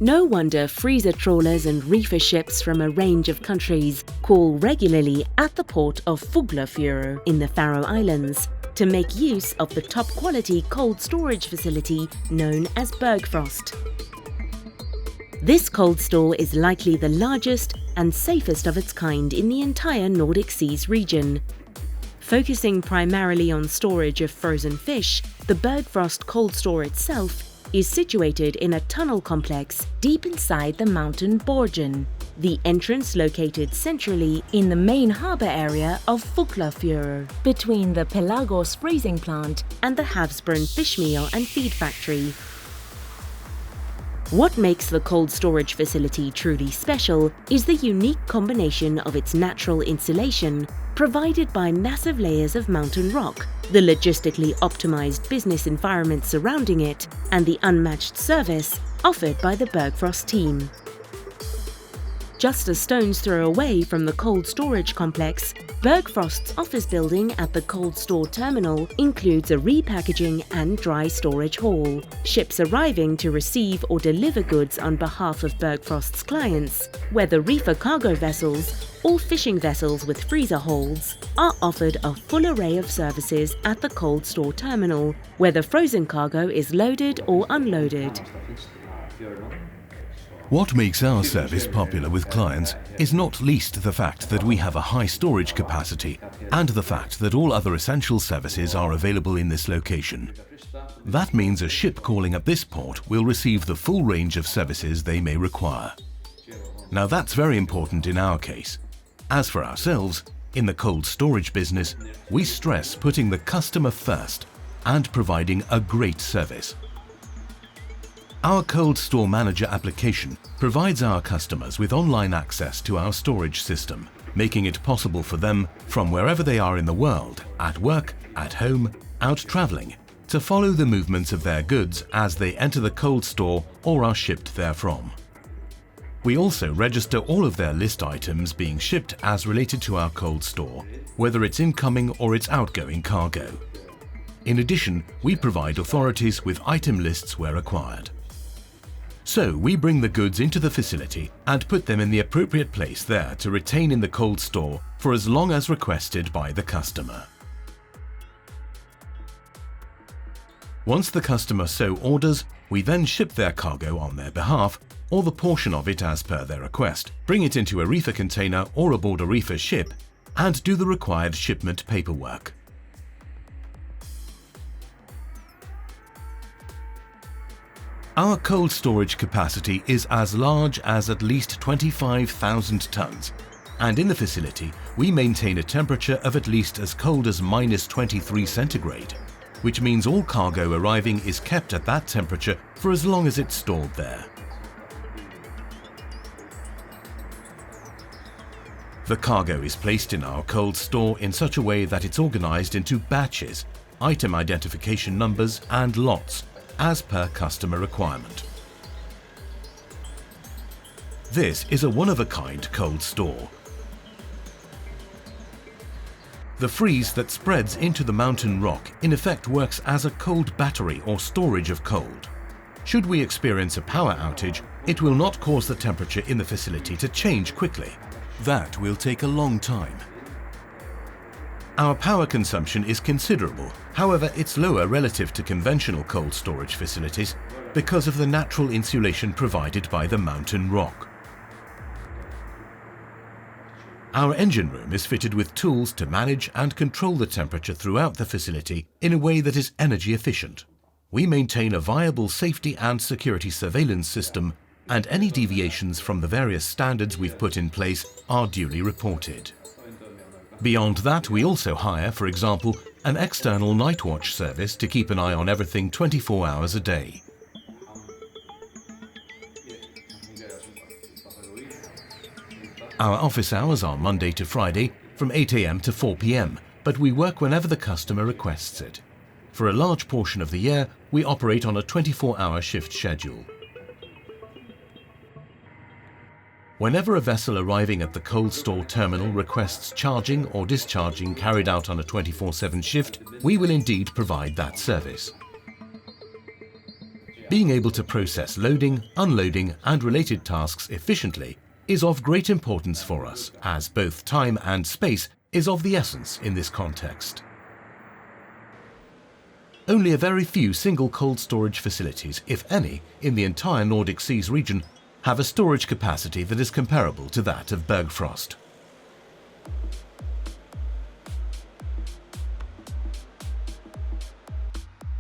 No wonder freezer trawlers and reefer ships from a range of countries call regularly at the port of Fuglafjørður in the Faroe Islands to make use of the top-quality cold storage facility known as Bergfrost. This cold store is likely the largest and safest of its kind in the entire Nordixis region. Focusing primarily on storage of frozen fish, the Bergfrost cold store itself is situated in a tunnel complex deep inside the mountain Borgen, the entrance located centrally in the main harbour area of Fuglafjørður, between the Pelagos freezing plant and the Havsbrunn fish meal and feed factory. What makes the cold storage facility truly special is the unique combination of its natural insulation, provided by massive layers of mountain rock, the logistically optimized business environment surrounding it, and the unmatched service offered by the Bergfrost team. Just a stone's throw away from the cold storage complex, Bergfrost's office building at the cold store terminal includes a repackaging and dry storage hall. Ships arriving to receive or deliver goods on behalf of Bergfrost's clients, whether reefer cargo vessels or fishing vessels with freezer holds, are offered a full array of services at the cold store terminal, whether frozen cargo is loaded or unloaded. What makes our service popular with clients is not least the fact that we have a high storage capacity and the fact that all other essential services are available in this location. That means a ship calling at this port will receive the full range of services they may require. Now that's very important in our case. As for ourselves, in the cold storage business, we stress putting the customer first and providing a great service. Our Cold Store Manager application provides our customers with online access to our storage system, making it possible for them, from wherever they are in the world, at work, at home, out traveling, to follow the movements of their goods as they enter the cold store or are shipped therefrom. We also register all of their list items being shipped as related to our cold store, whether it's incoming or it's outgoing cargo. In addition, we provide authorities with item lists where required. So we bring the goods into the facility and put them in the appropriate place there to retain in the cold store for as long as requested by the customer. Once the customer so orders, we then ship their cargo on their behalf, or the portion of it as per their request, bring it into a reefer container or aboard a reefer ship, and do the required shipment paperwork. Our cold storage capacity is as large as at least 25,000 tons, and in the facility we maintain a temperature of at least as cold as -23 centigrade, which means all cargo arriving is kept at that temperature for as long as it's stored there. The cargo is placed in our cold store in such a way that it's organized into batches, item identification numbers and lots, as per customer requirement. This is a one-of-a-kind cold store. The freeze that spreads into the mountain rock in effect works as a cold battery or storage of cold. Should we experience a power outage, it will not cause the temperature in the facility to change quickly. That will take a long time. Our power consumption is considerable, however it's lower relative to conventional cold storage facilities because of the natural insulation provided by the mountain rock. Our engine room is fitted with tools to manage and control the temperature throughout the facility in a way that is energy efficient. We maintain a viable safety and security surveillance system, and any deviations from the various standards we've put in place are duly reported. Beyond that, we also hire, for example, an external night watch service to keep an eye on everything 24 hours a day. Our office hours are Monday to Friday from 8 AM to 4 PM, but we work whenever the customer requests it. For a large portion of the year, we operate on a 24-hour shift schedule. Whenever a vessel arriving at the cold store terminal requests charging or discharging carried out on a 24/7 shift, we will indeed provide that service. Being able to process loading, unloading and related tasks efficiently is of great importance for us, as both time and space is of the essence in this context. Only a very few single cold storage facilities, if any, in the entire Nordic Seas region have a storage capacity that is comparable to that of Bergfrost.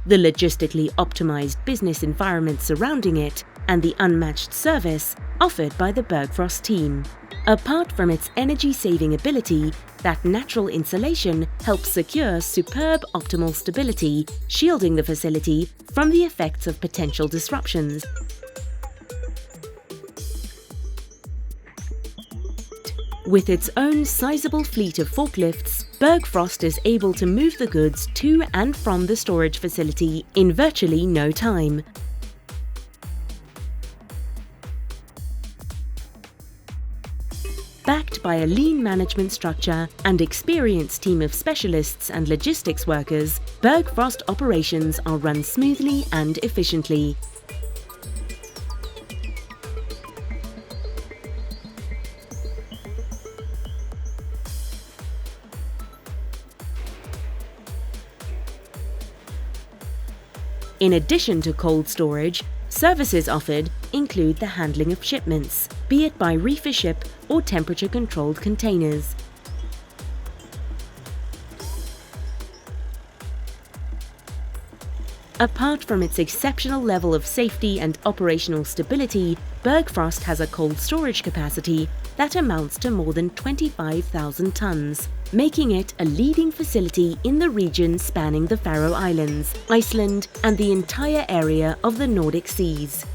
The logistically optimized business environment surrounding it, and the unmatched service offered by the Bergfrost team. Apart from its energy-saving ability, that natural insulation helps secure superb optimal stability, shielding the facility from the effects of potential disruptions. With its own sizable fleet of forklifts, Bergfrost is able to move the goods to and from the storage facility in virtually no time. Backed by a lean management structure and experienced team of specialists and logistics workers, Bergfrost operations are run smoothly and efficiently. In addition to cold storage, services offered include the handling of shipments, be it by reefer ship or temperature-controlled containers. Apart from its exceptional level of safety and operational stability, Bergfrost has a cold storage capacity that amounts to more than 25,000 tons, making it a leading facility in the region spanning the Faroe Islands, Iceland, and the entire area of the Nordic Seas.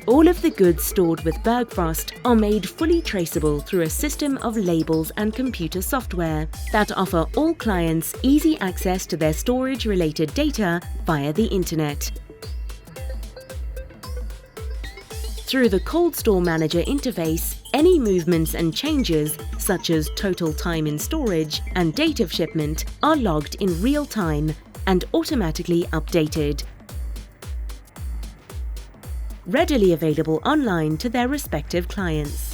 All of the goods stored with Bergfrost are made fully traceable through a system of labels and computer software that offer all clients easy access to their storage-related data via the internet. Through the Cold Store Manager interface, any movements and changes, such as total time in storage and date of shipment, are logged in real time and automatically updated, readily available online to their respective clients.